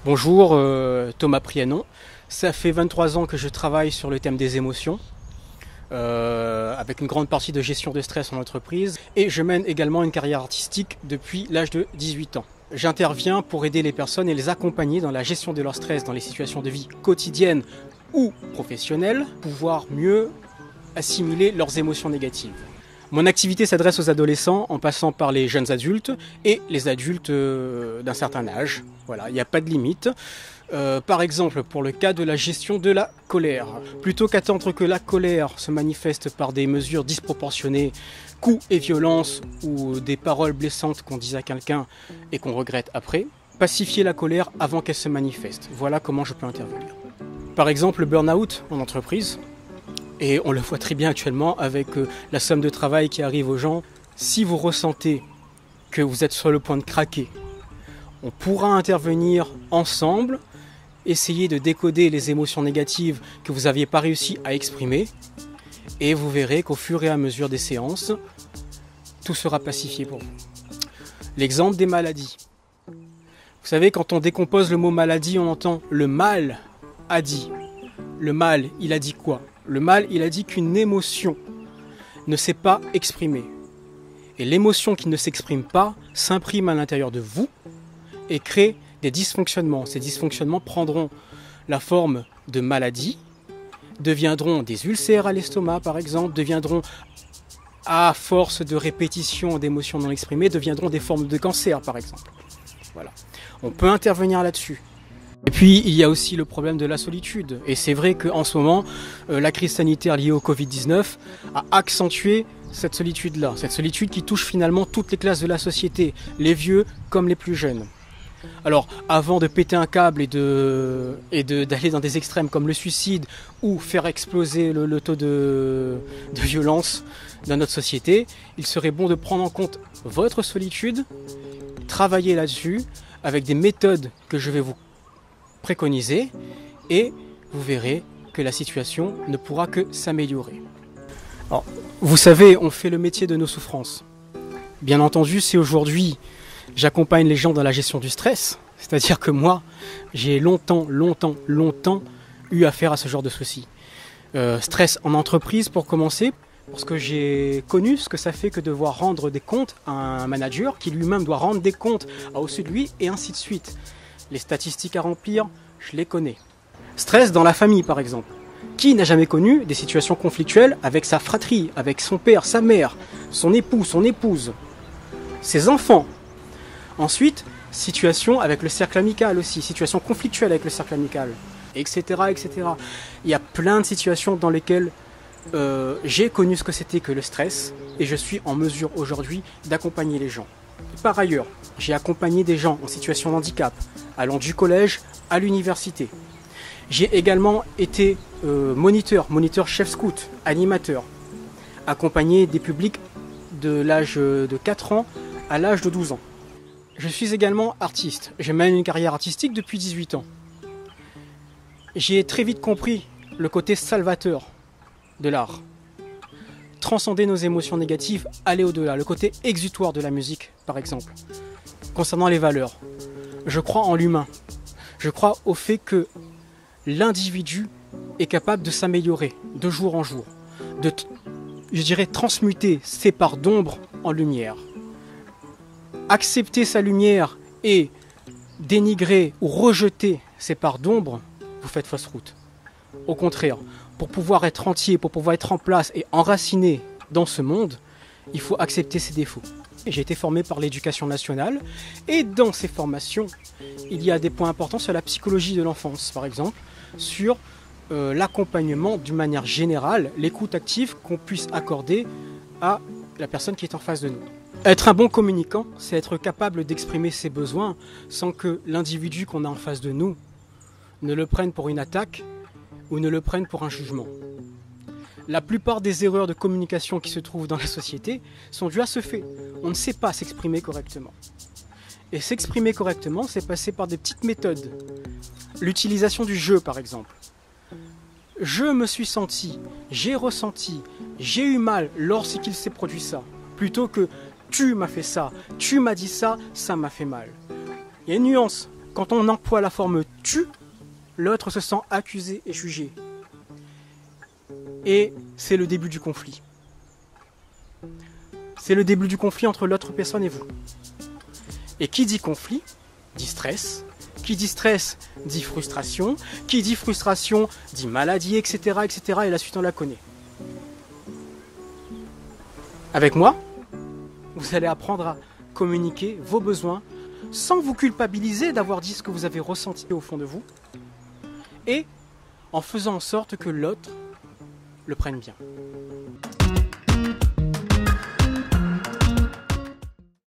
Bonjour, Thomas Prianon. Ça fait 23 ans que je travaille sur le thème des émotions, avec une grande partie de gestion de stress en entreprise. Et je mène également une carrière artistique depuis l'âge de 18 ans. J'interviens pour aider les personnes et les accompagner dans la gestion de leur stress dans les situations de vie quotidiennes ou professionnelles, pouvoir mieux assimiler leurs émotions négatives. Mon activité s'adresse aux adolescents en passant par les jeunes adultes et les adultes d'un certain âge. Voilà, il n'y a pas de limite. Par exemple, pour le cas de la gestion de la colère, plutôt qu'attendre que la colère se manifeste par des mesures disproportionnées, coups et violences ou des paroles blessantes qu'on dit à quelqu'un et qu'on regrette après, pacifier la colère avant qu'elle se manifeste. Voilà comment je peux intervenir. Par exemple, le burn-out en entreprise. Et on le voit très bien actuellement avec la somme de travail qui arrive aux gens. Si vous ressentez que vous êtes sur le point de craquer, on pourra intervenir ensemble, essayer de décoder les émotions négatives que vous n'aviez pas réussi à exprimer. Et vous verrez qu'au fur et à mesure des séances, tout sera pacifié pour vous. L'exemple des maladies. Vous savez, quand on décompose le mot maladie, on entend le mal a dit. Le mal, il a dit quoi ? Le mal, il a dit qu'une émotion ne s'est pas exprimée. Et l'émotion qui ne s'exprime pas s'imprime à l'intérieur de vous et crée des dysfonctionnements. Ces dysfonctionnements prendront la forme de maladies, deviendront des ulcères à l'estomac par exemple, deviendront, à force de répétition d'émotions non exprimées, deviendront des formes de cancer par exemple. Voilà. On peut intervenir là-dessus. Et puis, il y a aussi le problème de la solitude. Et c'est vrai qu'en ce moment, la crise sanitaire liée au Covid-19 a accentué cette solitude-là. Cette solitude qui touche finalement toutes les classes de la société, les vieux comme les plus jeunes. Alors, avant de péter un câble et d'aller dans des extrêmes comme le suicide ou faire exploser le taux de violence dans notre société, il serait bon de prendre en compte votre solitude, travailler là-dessus avec des méthodes que je vais vous préconiser et vous verrez que la situation ne pourra que s'améliorer. Alors, vous savez, on fait le métier de nos souffrances. Bien entendu, si aujourd'hui j'accompagne les gens dans la gestion du stress, c'est-à-dire que moi, j'ai longtemps eu affaire à ce genre de soucis. Stress en entreprise pour commencer, parce que j'ai connu ce que ça fait que devoir rendre des comptes à un manager qui lui-même doit rendre des comptes à au-dessus de lui et ainsi de suite. Les statistiques à remplir, je les connais. Stress dans la famille, par exemple. Qui n'a jamais connu des situations conflictuelles avec sa fratrie, avec son père, sa mère, son époux, son épouse, ses enfants. Ensuite, situation avec le cercle amical aussi, situation conflictuelle avec le cercle amical, etc., etc. Il y a plein de situations dans lesquelles j'ai connu ce que c'était que le stress et je suis en mesure aujourd'hui d'accompagner les gens. Par ailleurs, j'ai accompagné des gens en situation de handicap, allant du collège à l'université. J'ai également été moniteur chef scout, animateur, accompagné des publics de l'âge de 4 ans à l'âge de 12 ans. Je suis également artiste. Je mène une carrière artistique depuis 18 ans. J'ai très vite compris le côté salvateur de l'art. Transcender nos émotions négatives, aller au-delà, le côté exutoire de la musique, par exemple. Concernant les valeurs, je crois en l'humain. Je crois au fait que l'individu est capable de s'améliorer de jour en jour, de, je dirais, transmuter ses parts d'ombre en lumière. Accepter sa lumière et dénigrer ou rejeter ses parts d'ombre, vous faites fausse route. Au contraire, pour pouvoir être entier, pour pouvoir être en place et enraciné dans ce monde, il faut accepter ses défauts. J'ai été formé par l'éducation nationale et dans ces formations, il y a des points importants sur la psychologie de l'enfance, par exemple, sur l'accompagnement d'une manière générale, l'écoute active qu'on puisse accorder à la personne qui est en face de nous. Être un bon communicant, c'est être capable d'exprimer ses besoins sans que l'individu qu'on a en face de nous ne le prenne pour une attaque ou ne le prenne pour un jugement. La plupart des erreurs de communication qui se trouvent dans la société sont dues à ce fait. On ne sait pas s'exprimer correctement. Et s'exprimer correctement, c'est passer par des petites méthodes. L'utilisation du je, par exemple. Je me suis senti, j'ai ressenti, j'ai eu mal lorsqu'il s'est produit ça. Plutôt que tu m'as fait ça, tu m'as dit ça, ça m'a fait mal. Il y a une nuance. Quand on emploie la forme tu, l'autre se sent accusé et jugé. Et c'est le début du conflit. C'est le début du conflit entre l'autre personne et vous. Et qui dit conflit, dit stress. Qui dit stress, dit frustration. Qui dit frustration, dit maladie, etc., etc. Et la suite, on la connaît. Avec moi, vous allez apprendre à communiquer vos besoins sans vous culpabiliser d'avoir dit ce que vous avez ressenti au fond de vous et en faisant en sorte que l'autre le prenne bien.